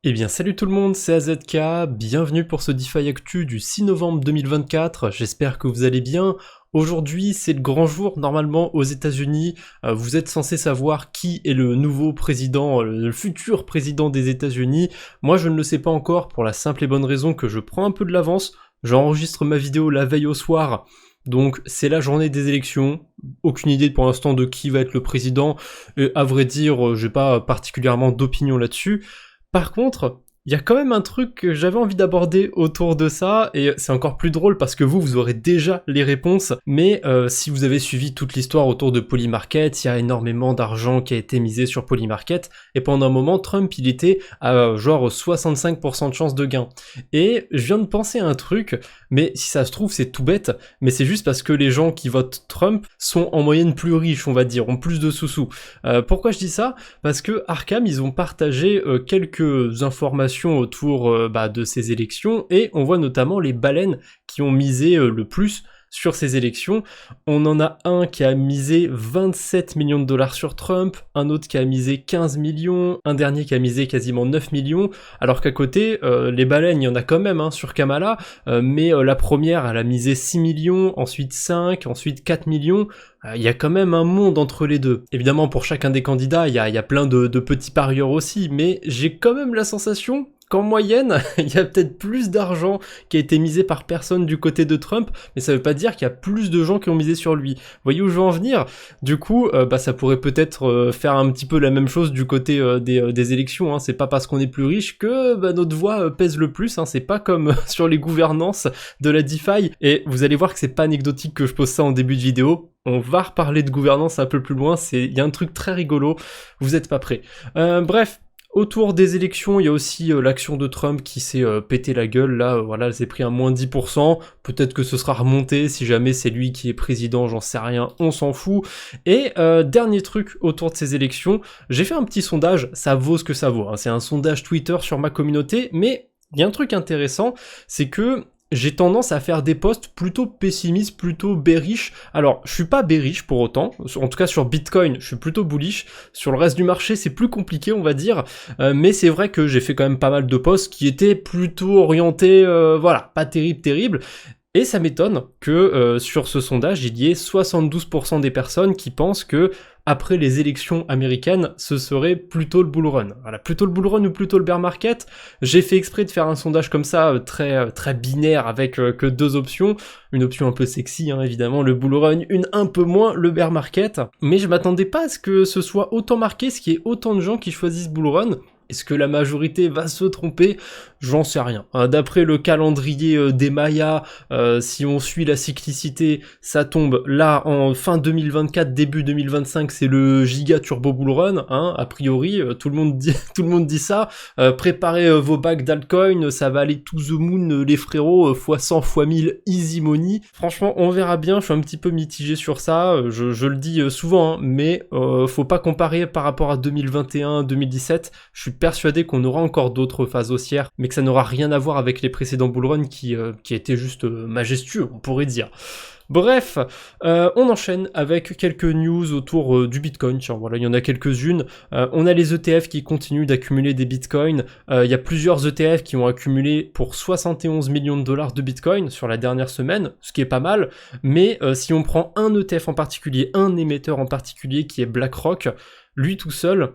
Eh bien salut tout le monde, c'est AZK, bienvenue pour ce DeFi Actu du 6 novembre 2024, j'espère que vous allez bien. Aujourd'hui c'est le grand jour normalement aux États-Unis. Vous êtes censé savoir qui est le nouveau président, le futur président des États-Unis. Moi je ne le sais pas encore pour la simple et bonne raison que je prends un peu de l'avance, j'enregistre ma vidéo la veille au soir. Donc c'est la journée des élections, aucune idée pour l'instant de qui va être le président, et à vrai dire j'ai pas particulièrement d'opinion là-dessus. Par contre, il y a quand même un truc que j'avais envie d'aborder autour de ça, et c'est encore plus drôle parce que vous aurez déjà les réponses, mais si vous avez suivi toute l'histoire autour de Polymarket, il y a énormément d'argent qui a été misé sur Polymarket, et pendant un moment, Trump, il était à genre 65% de chance de gain. Et je viens de penser à un truc, mais si ça se trouve, c'est tout bête, mais c'est juste parce que les gens qui votent Trump sont en moyenne plus riches, on va dire, ont plus de sous-sous. Pourquoi je dis ça ? Parce que Arkham, ils ont partagé quelques informations autour de ces élections, et on voit notamment les baleines qui ont misé le plus sur ces élections. On en a un qui a misé 27 millions de dollars sur Trump, un autre qui a misé 15 millions, un dernier qui a misé quasiment 9 millions, alors qu'à côté, les baleines, il y en a quand même sur Kamala, mais la première, elle a misé 6 millions, ensuite 5, ensuite 4 millions, il y a quand même un monde entre les deux. Évidemment, pour chacun des candidats, il y a plein de petits parieurs aussi, mais j'ai quand même la sensation qu'en moyenne, il y a peut-être plus d'argent qui a été misé par personne du côté de Trump, mais ça veut pas dire qu'il y a plus de gens qui ont misé sur lui. Vous voyez où je veux en venir ? Du coup, ça pourrait peut-être faire un petit peu la même chose du côté des élections, hein. C'est pas parce qu'on est plus riche que notre voix pèse le plus, hein. C'est pas comme sur les gouvernances de la DeFi, et vous allez voir que c'est pas anecdotique que je pose ça en début de vidéo. On va reparler de gouvernance un peu plus loin, il y a un truc très rigolo, vous êtes pas prêts. Bref, autour des élections, il y a aussi l'action de Trump qui s'est pété la gueule, là, voilà, elle s'est pris un moins 10%, peut-être que ce sera remonté, si jamais c'est lui qui est président, j'en sais rien, on s'en fout. Et dernier truc autour de ces élections, j'ai fait un petit sondage, ça vaut ce que ça vaut, hein. C'est un sondage Twitter sur ma communauté, mais il y a un truc intéressant, c'est que j'ai tendance à faire des posts plutôt pessimistes, plutôt bearish. Alors, je suis pas bearish pour autant, en tout cas sur Bitcoin, je suis plutôt bullish. Sur le reste du marché, c'est plus compliqué, on va dire, mais c'est vrai que j'ai fait quand même pas mal de posts qui étaient plutôt orientés, pas terrible. Et ça m'étonne que sur ce sondage, il y ait 72% des personnes qui pensent que après les élections américaines, ce serait plutôt le bull run. Voilà, plutôt le bull run ou plutôt le bear market. J'ai fait exprès de faire un sondage comme ça, très binaire, avec que deux options. Une option un peu sexy, hein, évidemment, le bull run, une un peu moins, le bear market. Mais je m'attendais pas à ce que ce soit autant marqué, ce qu'il y ait autant de gens qui choisissent bull run. Est-ce que la majorité va se tromper ? J'en sais rien. D'après le calendrier des Mayas, si on suit la cyclicité, ça tombe là en fin 2024, début 2025, c'est le giga turbo bull run, hein, a priori, tout le monde dit ça. Préparez vos bacs d'altcoin, ça va aller to the moon, les frérots, x 100, x 1000, easy money. Franchement, on verra bien, je suis un petit peu mitigé sur ça, je le dis souvent, hein, mais faut pas comparer par rapport à 2021, 2017, je suis persuadé qu'on aura encore d'autres phases haussières, mais que ça n'aura rien à voir avec les précédents bullruns qui étaient juste majestueux, on pourrait dire. Bref, on enchaîne avec quelques news autour du Bitcoin. Tiens, voilà, il y en a quelques-unes. On a les ETF qui continuent d'accumuler des Bitcoins. Il y a plusieurs ETF qui ont accumulé pour 71 millions de dollars de Bitcoin sur la dernière semaine, ce qui est pas mal. Mais si on prend un ETF en particulier, un émetteur en particulier qui est BlackRock, lui tout seul,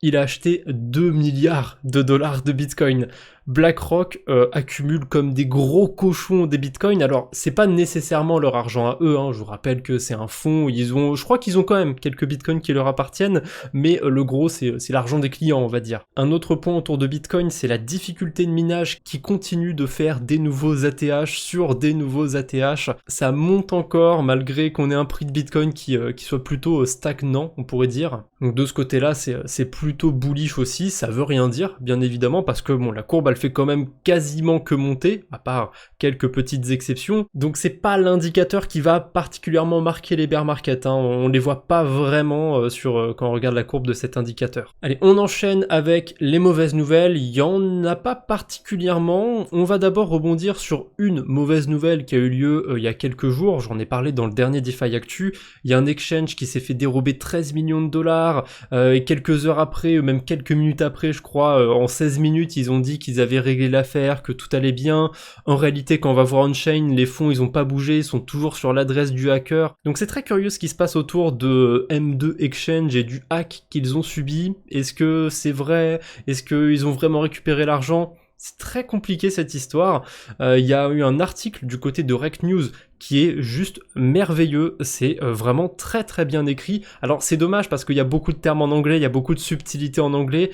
il a acheté 2 milliards de dollars de Bitcoin. BlackRock accumule comme des gros cochons des bitcoins. Alors, c'est pas nécessairement leur argent à eux, hein. Je vous rappelle que c'est un fonds, je crois qu'ils ont quand même quelques bitcoins qui leur appartiennent, mais le gros, c'est l'argent des clients, on va dire. Un autre point autour de Bitcoin, c'est la difficulté de minage qui continue de faire des nouveaux ATH sur des nouveaux ATH. Ça monte encore, malgré qu'on ait un prix de Bitcoin qui soit plutôt stagnant, on pourrait dire. Donc de ce côté-là, c'est plutôt bullish aussi, ça veut rien dire, bien évidemment, parce que bon, la courbe, elle fait quand même quasiment que monter, à part quelques petites exceptions. Donc c'est pas l'indicateur qui va particulièrement marquer les bear markets, hein. On les voit pas vraiment quand on regarde la courbe de cet indicateur. Allez, on enchaîne avec les mauvaises nouvelles. Il y en a pas particulièrement. On va d'abord rebondir sur une mauvaise nouvelle qui a eu lieu il y a quelques jours. J'en ai parlé dans le dernier DeFi Actu. Il y a un exchange qui s'est fait dérober 13 millions de dollars et quelques heures après, même quelques minutes après, je crois, en 16 minutes, ils ont dit qu'ils avaient réglé l'affaire, que tout allait bien. En réalité, quand on va voir on-chain, les fonds, ils ont pas bougé, ils sont toujours sur l'adresse du hacker. Donc c'est très curieux ce qui se passe autour de M2 Exchange et du hack qu'ils ont subi. Est-ce que c'est vrai? Est-ce qu'ils ont vraiment récupéré l'argent? C'est très compliqué cette histoire. Il y a eu un article du côté de Rec News qui est juste merveilleux. C'est vraiment très très bien écrit. Alors c'est dommage parce qu'il y a beaucoup de termes en anglais, il y a beaucoup de subtilités en anglais.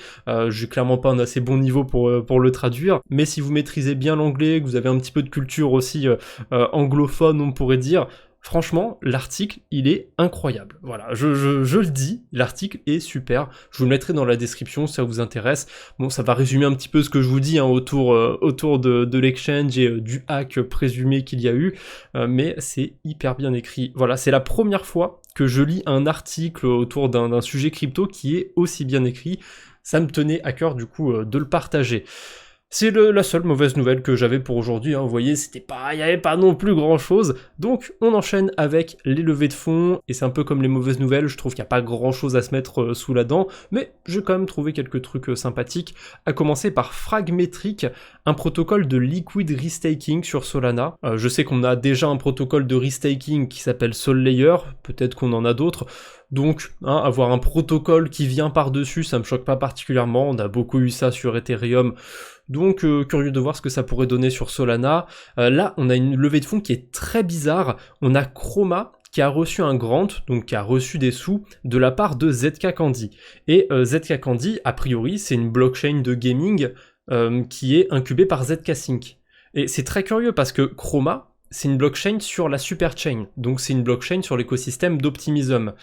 J'ai clairement pas un assez bon niveau pour le traduire. Mais si vous maîtrisez bien l'anglais, que vous avez un petit peu de culture aussi anglophone, on pourrait dire, franchement, l'article, il est incroyable. Voilà, je le dis, l'article est super. Je vous le mettrai dans la description si ça vous intéresse. Bon, ça va résumer un petit peu ce que je vous dis hein, autour de l'exchange et du hack présumé qu'il y a eu, mais c'est hyper bien écrit. Voilà, c'est la première fois que je lis un article autour d'un sujet crypto qui est aussi bien écrit. Ça me tenait à cœur du coup de le partager. C'est la seule mauvaise nouvelle que j'avais pour aujourd'hui, hein. Vous voyez, il n'y avait pas non plus grand chose. Donc on enchaîne avec les levées de fonds, et c'est un peu comme les mauvaises nouvelles, je trouve qu'il n'y a pas grand chose à se mettre sous la dent, mais j'ai quand même trouvé quelques trucs sympathiques, à commencer par Fragmetric, un protocole de liquid restaking sur Solana. Je sais qu'on a déjà un protocole de restaking qui s'appelle SolLayer, peut-être qu'on en a d'autres. Donc, hein, avoir un protocole qui vient par-dessus, ça me choque pas particulièrement, on a beaucoup eu ça sur Ethereum, donc curieux de voir ce que ça pourrait donner sur Solana. Là, on a une levée de fonds qui est très bizarre, on a Chroma qui a reçu un grant, donc qui a reçu des sous, de la part de ZK Candy. Et ZK Candy, a priori, c'est une blockchain de gaming qui est incubée par ZK Sync. Et c'est très curieux parce que Chroma, c'est une blockchain sur la superchain, donc c'est une blockchain sur l'écosystème d'Optimism.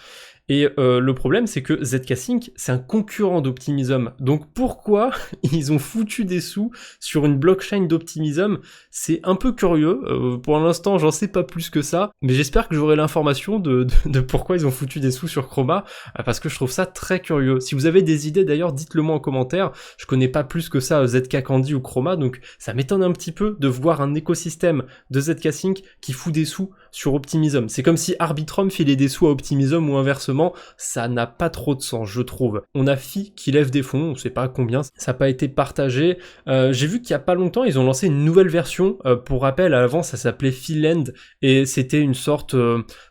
Et le problème, c'est que ZK Sync, c'est un concurrent d'Optimism. Donc pourquoi ils ont foutu des sous sur une blockchain d'Optimism? C'est un peu curieux. Pour l'instant, j'en sais pas plus que ça. Mais j'espère que j'aurai l'information de pourquoi ils ont foutu des sous sur Chroma, parce que je trouve ça très curieux. Si vous avez des idées, d'ailleurs, dites-le moi en commentaire. Je connais pas plus que ça ZK Candy ou Chroma, donc ça m'étonne un petit peu de voir un écosystème de ZK Sync qui fout des sous sur Optimism. C'est comme si Arbitrum filait des sous à Optimism ou inversement. Ça n'a pas trop de sens, je trouve. On a Phi qui lève des fonds, on sait pas combien, ça n'a pas été partagé. J'ai vu qu'il y a pas longtemps, ils ont lancé une nouvelle version. Pour rappel, avant, ça s'appelait Philand, et c'était une sorte...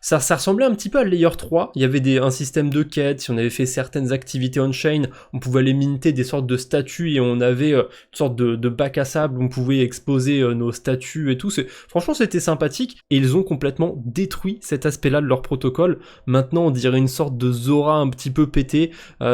ça ressemblait un petit peu à Layer 3. Il y avait un système de quête, si on avait fait certaines activités on-chain, on pouvait aller minter des sortes de statuts, et on avait une sorte de bac à sable, où on pouvait exposer nos statuts et tout. Franchement, c'était sympathique, et ils ont complètement détruit cet aspect-là de leur protocole. Maintenant, on dirait une sorte de Zora un petit peu pété.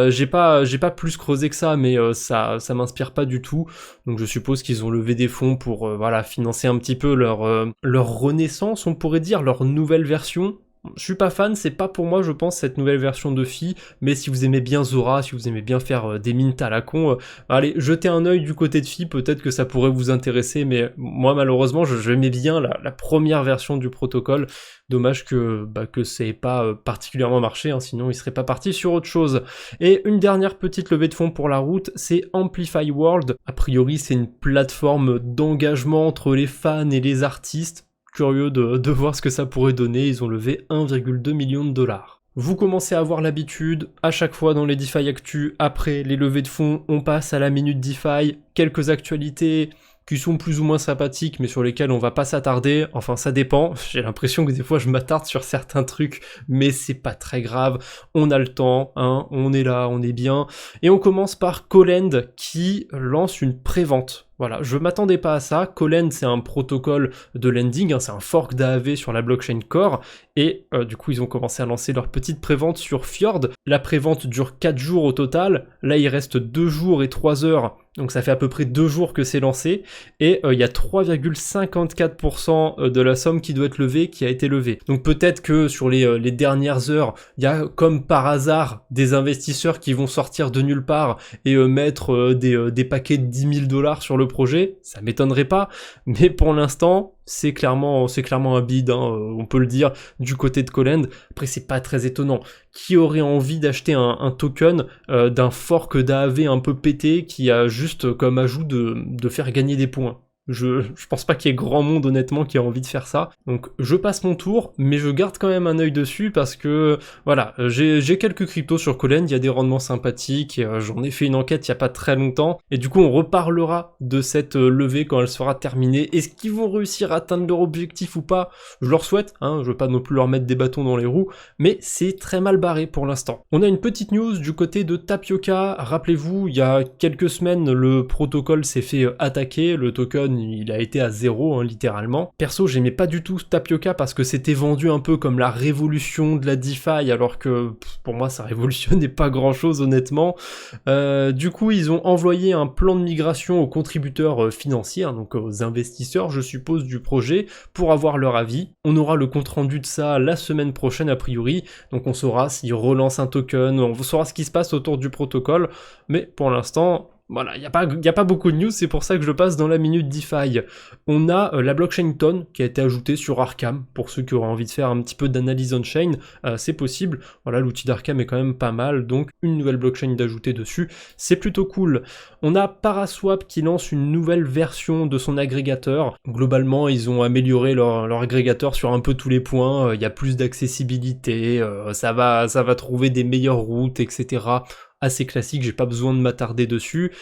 J'ai pas plus creusé que ça, mais ça m'inspire pas du tout. Donc je suppose qu'ils ont levé des fonds pour voilà, financer un petit peu leur renaissance, on pourrait dire, leur nouvelle version. Je suis pas fan, c'est pas pour moi, je pense, cette nouvelle version de Phi, mais si vous aimez bien Zora, si vous aimez bien faire des mints à la con, allez, jetez un œil du côté de Phi, peut-être que ça pourrait vous intéresser, mais moi, malheureusement, j'aimais bien la première version du protocole. Dommage que ça ait pas particulièrement marché, hein, sinon il serait pas parti sur autre chose. Et une dernière petite levée de fonds pour la route, c'est Amplify World. A priori, c'est une plateforme d'engagement entre les fans et les artistes. Curieux de voir ce que ça pourrait donner, ils ont levé 1,2 million de dollars. Vous commencez à avoir l'habitude, à chaque fois dans les DeFi Actu, après les levées de fonds, on passe à la Minute DeFi, quelques actualités qui sont plus ou moins sympathiques, mais sur lesquelles on va pas s'attarder, enfin ça dépend, j'ai l'impression que des fois je m'attarde sur certains trucs, mais c'est pas très grave, on a le temps, hein, on est là, on est bien, et on commence par Colend qui lance une prévente. Voilà, je m'attendais pas à ça. Colend, c'est un protocole de lending, hein, c'est un fork d'AAV sur la blockchain Core, et du coup ils ont commencé à lancer leur petite prévente sur Fjord. La prévente dure 4 jours au total, là il reste 2 jours et 3 heures Donc ça fait à peu près 2 jours que c'est lancé, et il y a 3,54% de la somme qui doit être levée qui a été levée. Donc peut-être que sur les dernières heures, il y a comme par hasard des investisseurs qui vont sortir de nulle part et mettre des paquets de 10 000 $ sur le projet, ça m'étonnerait pas, mais pour l'instant, c'est clairement un bid, hein, on peut le dire, du côté de Colend. Après, c'est pas très étonnant. Qui aurait envie d'acheter un token d'un fork d'AAV un peu pété qui a juste comme ajout de faire gagner des points? Je pense pas qu'il y ait grand monde honnêtement qui a envie de faire ça. Donc je passe mon tour, mais je garde quand même un œil dessus parce que voilà, j'ai quelques cryptos sur Colend, il y a des rendements sympathiques, et j'en ai fait une enquête il y a pas très longtemps, et du coup on reparlera de cette levée quand elle sera terminée. Est-ce qu'ils vont réussir à atteindre leur objectif ou pas? Je leur souhaite, hein, je veux pas non plus leur mettre des bâtons dans les roues, mais c'est très mal barré pour l'instant. On a une petite news du côté de Tapioca. Rappelez-vous, il y a quelques semaines, le protocole s'est fait attaquer, le token il a été à 0, hein, littéralement. Perso, j'aimais pas du tout Tapioca parce que c'était vendu un peu comme la révolution de la DeFi, alors que pour moi ça révolutionnait pas grand chose honnêtement. Du coup, ils ont envoyé un plan de migration aux contributeurs financiers, hein, donc aux investisseurs, je suppose, du projet, pour avoir leur avis. On aura le compte rendu de ça la semaine prochaine a priori, donc on saura s'ils relancent un token, on saura ce qui se passe autour du protocole, mais pour l'instant, voilà, il n'y a pas beaucoup de news, c'est pour ça que je passe dans la minute DeFi. On a la blockchain Ton qui a été ajoutée sur Arkham, pour ceux qui auraient envie de faire un petit peu d'analyse on-chain, c'est possible. Voilà, l'outil d'Arkham est quand même pas mal, donc une nouvelle blockchain d'ajouter dessus, c'est plutôt cool. On a Paraswap qui lance une nouvelle version de son agrégateur. Globalement, ils ont amélioré leur agrégateur sur un peu tous les points, il y a plus d'accessibilité, ça va trouver des meilleures routes, etc. Assez classique, j'ai pas besoin de m'attarder dessus.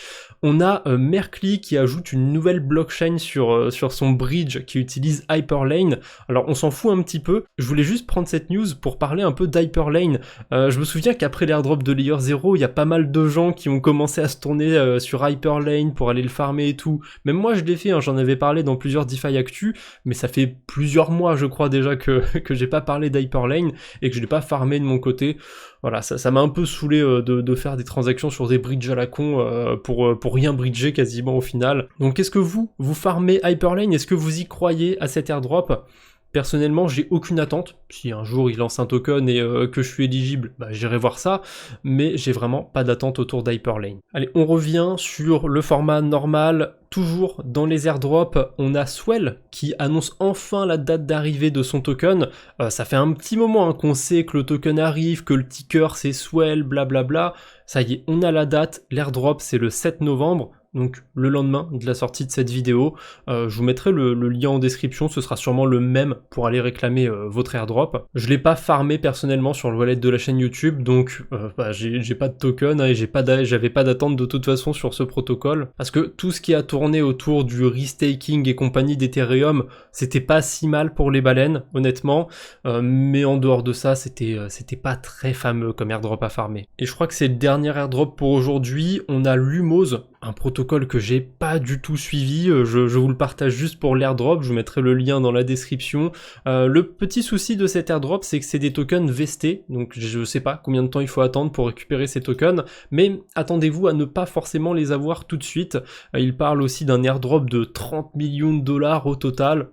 On a Merkle qui ajoute une nouvelle blockchain sur son bridge qui utilise Hyperlane. Alors on s'en fout un petit peu, je voulais juste prendre cette news pour parler un peu d'Hyperlane. Je me souviens qu'après l'airdrop de Layer 0, il y a pas mal de gens qui ont commencé à se tourner sur Hyperlane pour aller le farmer et tout. Même moi je l'ai fait, hein, j'en avais parlé dans plusieurs DeFi Actu, mais ça fait plusieurs mois je crois déjà que j'ai pas parlé d'Hyperlane et que je l'ai pas farmé de mon côté. Voilà, ça m'a un peu saoulé de faire des transactions sur des bridges à la con pour rien bridger quasiment au final. Donc est-ce que vous farmez Hyperlane? Est-ce que vous y croyez à cet airdrop? Personnellement, j'ai aucune attente. Si un jour il lance un token et que je suis éligible, bah, j'irai voir ça, mais j'ai vraiment pas d'attente autour d'Hyperlane. Allez, on revient sur le format normal. Toujours dans les airdrops, on a Swell qui annonce enfin la date d'arrivée de son token. Ça fait un petit moment hein, qu'on sait que le token arrive, que le ticker c'est Swell, blablabla. Ça y est, on a la date, l'airdrop c'est le 7 novembre. Donc le lendemain de la sortie de cette vidéo, je vous mettrai le lien en description, ce sera sûrement le même pour aller réclamer votre airdrop. Je l'ai pas farmé personnellement sur le wallet de la chaîne YouTube, donc j'ai pas de token hein, et j'avais pas d'attente de toute façon sur ce protocole, parce que tout ce qui a tourné autour du restaking et compagnie d'Ethereum, c'était pas si mal pour les baleines, honnêtement, mais en dehors de ça, c'était pas très fameux comme airdrop à farmer. Et je crois que c'est le dernier airdrop pour aujourd'hui. On a Lumos, un protocole que j'ai pas du tout suivi, je vous le partage juste pour l'airdrop, je vous mettrai le lien dans la description. Le petit souci de cet airdrop, c'est que c'est des tokens vestés, donc je sais pas combien de temps il faut attendre pour récupérer ces tokens, mais attendez-vous à ne pas forcément les avoir tout de suite. Il parle aussi d'un airdrop de 30 millions de dollars au total.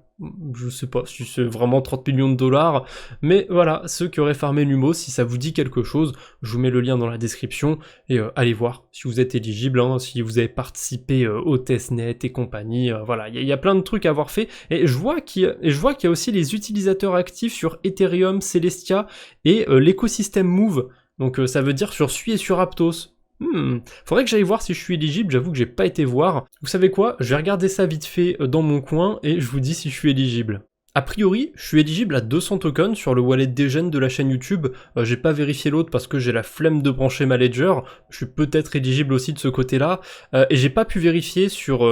Je sais pas si c'est vraiment 30 millions de dollars, mais voilà, ceux qui auraient farmé Lumos, si ça vous dit quelque chose, je vous mets le lien dans la description, et allez voir si vous êtes éligible, hein, si vous avez participé au testnet et compagnie, voilà, il y a plein de trucs à avoir fait, et je vois qu'il y a aussi les utilisateurs actifs sur Ethereum, Celestia, et l'écosystème Move, donc ça veut dire sur Sui et sur Aptos. Faudrait que j'aille voir si je suis éligible, j'avoue que j'ai pas été voir. Vous savez quoi? Je vais regarder ça vite fait dans mon coin et je vous dis si je suis éligible. A priori, je suis éligible à 200 tokens sur le wallet Degen de la chaîne YouTube. J'ai pas vérifié l'autre parce que j'ai la flemme de brancher ma ledger. Je suis peut-être éligible aussi de ce côté-là. Et j'ai pas pu vérifier sur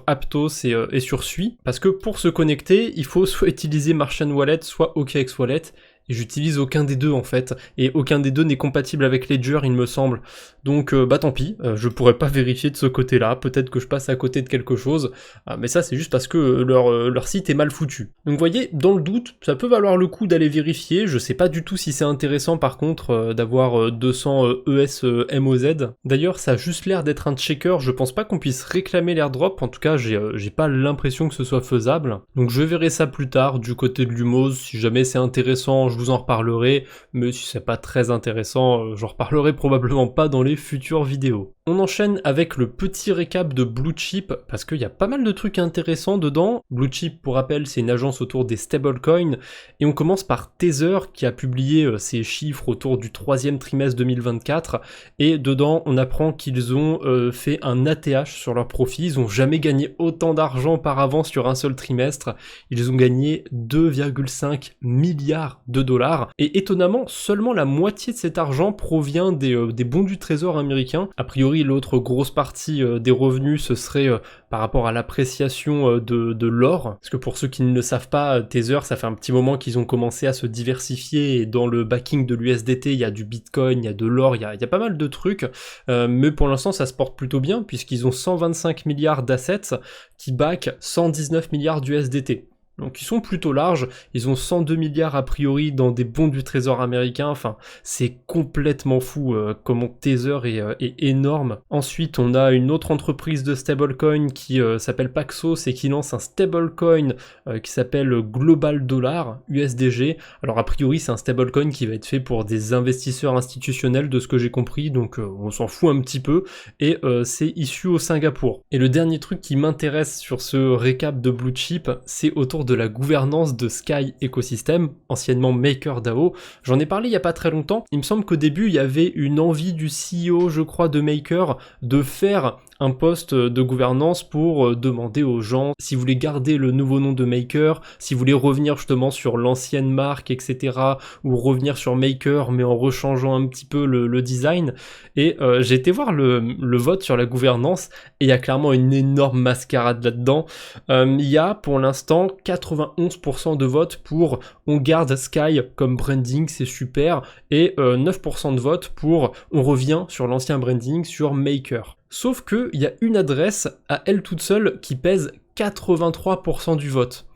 Aptos et sur Sui. Parce que pour se connecter, il faut soit utiliser Martian Wallet, soit OKX Wallet. et j'utilise aucun des deux en fait, et aucun des deux n'est compatible avec Ledger il me semble, donc bah tant pis, je pourrais pas vérifier de ce côté-là, peut-être que je passe à côté de quelque chose, mais ça c'est juste parce que leur site est mal foutu. Donc vous voyez, dans le doute, ça peut valoir le coup d'aller vérifier, je sais pas du tout si c'est intéressant par contre d'avoir 200 ES MOZ, d'ailleurs ça a juste l'air d'être un checker, je pense pas qu'on puisse réclamer l'airdrop, en tout cas j'ai pas l'impression que ce soit faisable, donc je verrai ça plus tard du côté de Lumos, si jamais c'est intéressant je vous en reparlerai, mais si c'est pas très intéressant, j'en reparlerai probablement pas dans les futures vidéos. On enchaîne avec le petit récap de Bluechip, parce qu'il y a pas mal de trucs intéressants dedans. Bluechip, pour rappel, c'est une agence autour des stablecoins, et on commence par Tether, qui a publié ses chiffres autour du 3e trimestre 2024, et dedans, on apprend qu'ils ont fait un ATH sur leurs profits, ils ont jamais gagné autant d'argent auparavant sur un seul trimestre, ils ont gagné 2,5 milliards de dollars, et étonnamment, seulement la moitié de cet argent provient des bons du trésor américain. A priori, l'autre grosse partie des revenus, ce serait par rapport à l'appréciation de l'or, parce que pour ceux qui ne le savent pas, Tether, ça fait un petit moment qu'ils ont commencé à se diversifier, et dans le backing de l'USDT, il y a du Bitcoin, il y a de l'or, il y a pas mal de trucs, mais pour l'instant, ça se porte plutôt bien, puisqu'ils ont 125 milliards d'assets qui backent 119 milliards d'USDT. Donc ils sont plutôt larges, ils ont 102 milliards a priori dans des bons du trésor américain, enfin c'est complètement fou comment Tether est énorme. Ensuite on a une autre entreprise de stablecoin qui s'appelle Paxos et qui lance un stablecoin qui s'appelle Global Dollar, USDG. Alors a priori c'est un stablecoin qui va être fait pour des investisseurs institutionnels de ce que j'ai compris, donc on s'en fout un petit peu, et c'est issu au Singapour. Et le dernier truc qui m'intéresse sur ce récap de Bluechip, c'est autour de la gouvernance de Sky Ecosystem, anciennement MakerDAO. J'en ai parlé il y a pas très longtemps. Il me semble qu'au début, il y avait une envie du CEO, je crois, de Maker, de faire un poste de gouvernance pour demander aux gens si vous voulez garder le nouveau nom de Maker, si vous voulez revenir justement sur l'ancienne marque, etc., ou revenir sur Maker, mais en rechangeant un petit peu le design. Et j'ai été voir le vote sur la gouvernance, et il y a clairement une énorme mascarade là-dedans. Il y a pour l'instant 91% de votes pour on garde Sky comme branding, c'est super, et 9% de votes pour on revient sur l'ancien branding, sur Maker. Sauf qu'il y a une adresse à elle toute seule qui pèse 83% du vote.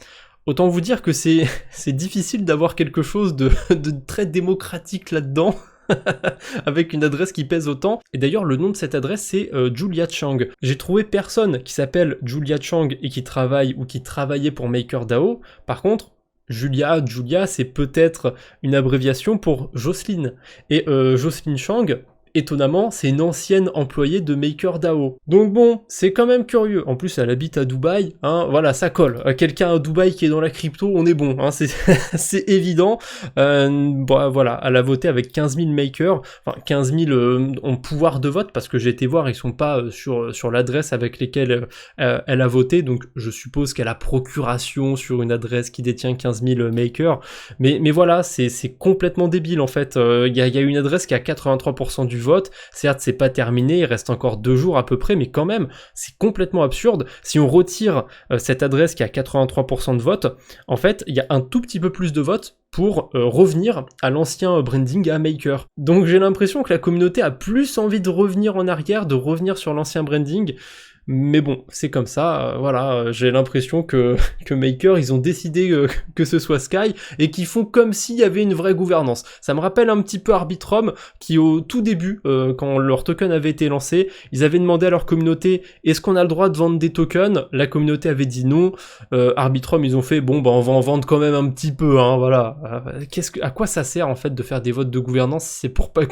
Autant vous dire que c'est difficile d'avoir quelque chose de très démocratique là-dedans, avec une adresse qui pèse autant. Et d'ailleurs, le nom de cette adresse, c'est Julia Chang. J'ai trouvé personne qui s'appelle Julia Chang et qui travaille ou qui travaillait pour MakerDAO. Par contre, Julia, c'est peut-être une abréviation pour Jocelyne. Et Jocelyne Chang, étonnamment, c'est une ancienne employée de MakerDAO. Donc bon, c'est quand même curieux. En plus, elle habite à Dubaï, hein, voilà, ça colle. Quelqu'un à Dubaï qui est dans la crypto, on est bon, hein, c'est évident. Bon, voilà, elle a voté avec 15 000 makers, enfin 15 000 en pouvoir de vote, parce que j'ai été voir, ils sont pas sur l'adresse avec lesquelles elle a voté, donc je suppose qu'elle a procuration sur une adresse qui détient 15 000 makers. Mais voilà, c'est complètement débile en fait. Il y a une adresse qui a 83% du vote, certes c'est pas terminé, il reste encore 2 jours à peu près, mais quand même, c'est complètement absurde. Si on retire cette adresse qui a 83% de vote, en fait, il y a un tout petit peu plus de votes pour revenir à l'ancien branding à Maker. Donc j'ai l'impression que la communauté a plus envie de revenir en arrière, de revenir sur l'ancien branding. Mais bon, c'est comme ça, voilà, j'ai l'impression que Maker, ils ont décidé que ce soit Sky, et qu'ils font comme s'il y avait une vraie gouvernance. Ça me rappelle un petit peu Arbitrum, qui au tout début, quand leur token avait été lancé, ils avaient demandé à leur communauté, est-ce qu'on a le droit de vendre des tokens? La communauté avait dit non. Arbitrum, ils ont fait, bon, bah on va en vendre quand même un petit peu, hein, voilà. À quoi ça sert, en fait, de faire des votes de gouvernance si c'est pour pas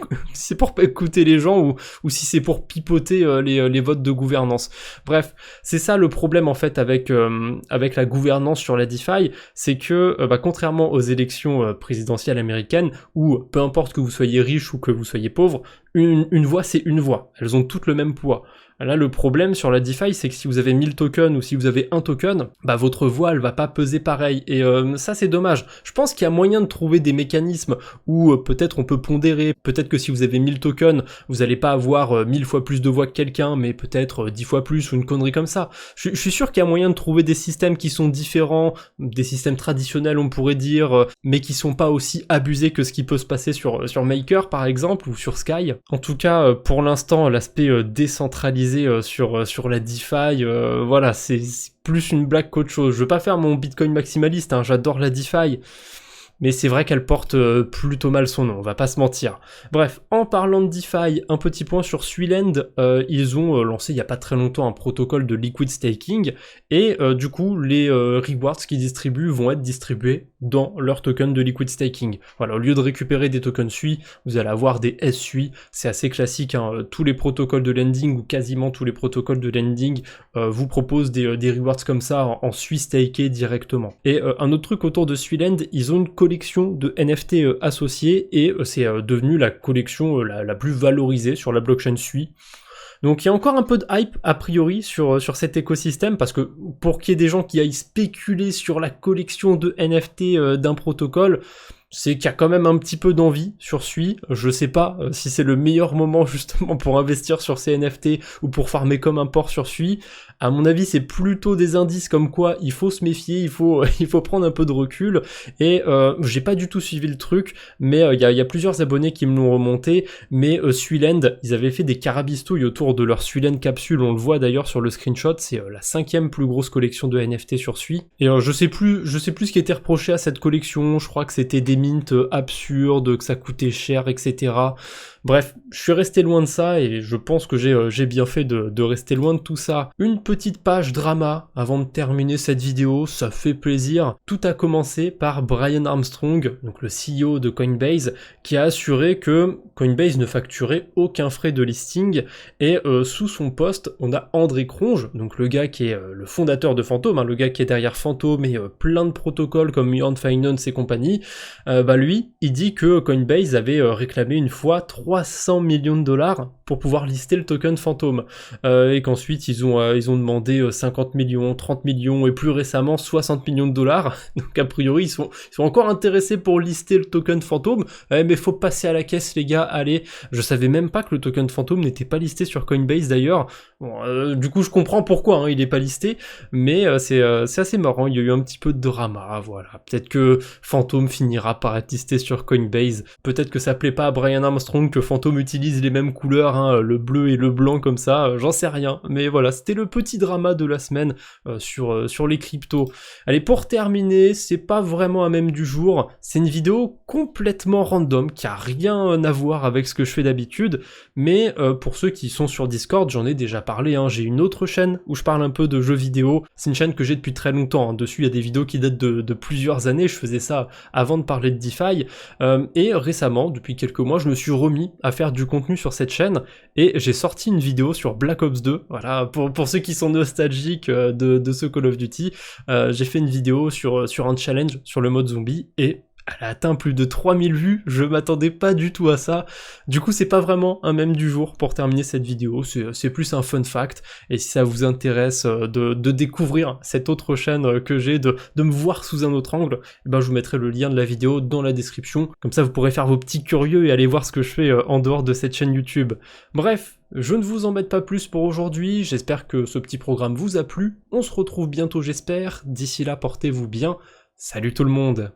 écouter les gens, ou si c'est pour pipoter les votes de gouvernance? Bref, c'est ça le problème en fait avec la gouvernance sur la DeFi, c'est que contrairement aux élections présidentielles américaines, où peu importe que vous soyez riche ou que vous soyez pauvre, une voix c'est une voix, elles ont toutes le même poids. Là, le problème sur la DeFi, c'est que si vous avez 1000 tokens ou si vous avez un token, bah votre voix, elle va pas peser pareil. Et ça, c'est dommage. Je pense qu'il y a moyen de trouver des mécanismes où peut-être on peut pondérer. Peut-être que si vous avez 1000 tokens, vous allez pas avoir 1000 fois plus de voix que quelqu'un, mais peut-être 10 fois plus ou une connerie comme ça. Je suis sûr qu'il y a moyen de trouver des systèmes qui sont différents, des systèmes traditionnels, on pourrait dire, mais qui sont pas aussi abusés que ce qui peut se passer sur Maker, par exemple, ou sur Sky. En tout cas, pour l'instant, l'aspect décentralisé sur la DeFi, voilà, c'est plus une blague qu'autre chose. Je veux pas faire mon Bitcoin maximaliste, hein, j'adore la DeFi, mais c'est vrai qu'elle porte plutôt mal son nom, on va pas se mentir. Bref, en parlant de DeFi, un petit point sur Swiland, ils ont lancé il y a pas très longtemps un protocole de liquid staking, et du coup, les rewards qu'ils distribuent vont être distribués dans leur token de liquid staking. Voilà, au lieu de récupérer des tokens SUI, vous allez avoir des SUI, c'est assez classique, hein. Tous les protocoles de lending, ou quasiment tous les protocoles de lending, vous proposent des rewards comme ça en SUI staké directement. Et un autre truc autour de Swiland, ils ont une collection de NFT associés, et c'est devenu la collection la plus valorisée sur la blockchain SUI. Donc il y a encore un peu de hype a priori sur cet écosystème, parce que pour qu'il y ait des gens qui aillent spéculer sur la collection de NFT d'un protocole, c'est qu'il y a quand même un petit peu d'envie sur SUI. Je sais pas si c'est le meilleur moment justement pour investir sur ces NFT ou pour farmer comme un porc sur SUI. À mon avis, c'est plutôt des indices comme quoi il faut se méfier, il faut prendre un peu de recul. Et j'ai pas du tout suivi le truc, mais il y a plusieurs abonnés qui me l'ont remonté. Mais Swiland, ils avaient fait des carabistouilles autour de leur Swiland capsule. On le voit d'ailleurs sur le screenshot, c'est la 5e plus grosse collection de NFT sur SUI. Et je sais plus ce qui était reproché à cette collection. Je crois que c'était des mints absurdes, que ça coûtait cher, etc. Bref, je suis resté loin de ça et je pense que j'ai bien fait de rester loin de tout ça. Une petite page drama avant de terminer cette vidéo, ça fait plaisir. Tout a commencé par Brian Armstrong, donc le CEO de Coinbase, qui a assuré que Coinbase ne facturait aucun frais de listing, et sous son poste, on a André Cronje, donc le gars qui est le fondateur de Phantom, hein, le gars qui est derrière Phantom et plein de protocoles comme Yearn Finance et compagnie. Lui, il dit que Coinbase avait réclamé une fois 300 millions de dollars pour pouvoir lister le token Phantom, et qu'ensuite ils ont demandé 50 millions, 30 millions et plus récemment 60 millions de dollars. Donc a priori ils sont encore intéressés pour lister le token Phantom, mais faut passer à la caisse les gars, allez. Je savais même pas que le token Phantom n'était pas listé sur Coinbase d'ailleurs. Bon, du coup je comprends pourquoi hein, il est pas listé, mais c'est assez marrant, il y a eu un petit peu de drama, voilà. Peut-être que Phantom finira par être listé sur Coinbase, peut-être que ça plaît pas à Brian Armstrong que Phantom utilise les mêmes couleurs, hein, le bleu et le blanc comme ça, j'en sais rien, mais voilà, c'était le petit drama de la semaine sur les cryptos. Allez, pour terminer, c'est pas vraiment un mème du jour, c'est une vidéo complètement random, qui a rien à voir avec ce que je fais d'habitude, mais pour ceux qui sont sur Discord, j'en ai déjà parlé, hein, j'ai une autre chaîne où je parle un peu de jeux vidéo, c'est une chaîne que j'ai depuis très longtemps, hein. Dessus il y a des vidéos qui datent de plusieurs années, je faisais ça avant de parler de DeFi, et récemment, depuis quelques mois, je me suis remis à faire du contenu sur cette chaîne, et j'ai sorti une vidéo sur Black Ops 2, voilà, pour ceux qui sont nostalgiques de ce Call of Duty, j'ai fait une vidéo sur un challenge sur le mode zombie, et elle a atteint plus de 3000 vues, je m'attendais pas du tout à ça. Du coup, c'est pas vraiment un mème du jour pour terminer cette vidéo, c'est plus un fun fact, et si ça vous intéresse de découvrir cette autre chaîne que j'ai, de me voir sous un autre angle, eh ben je vous mettrai le lien de la vidéo dans la description, comme ça vous pourrez faire vos petits curieux et aller voir ce que je fais en dehors de cette chaîne YouTube. Bref, je ne vous embête pas plus pour aujourd'hui, j'espère que ce petit programme vous a plu, on se retrouve bientôt j'espère, d'ici là portez-vous bien, salut tout le monde.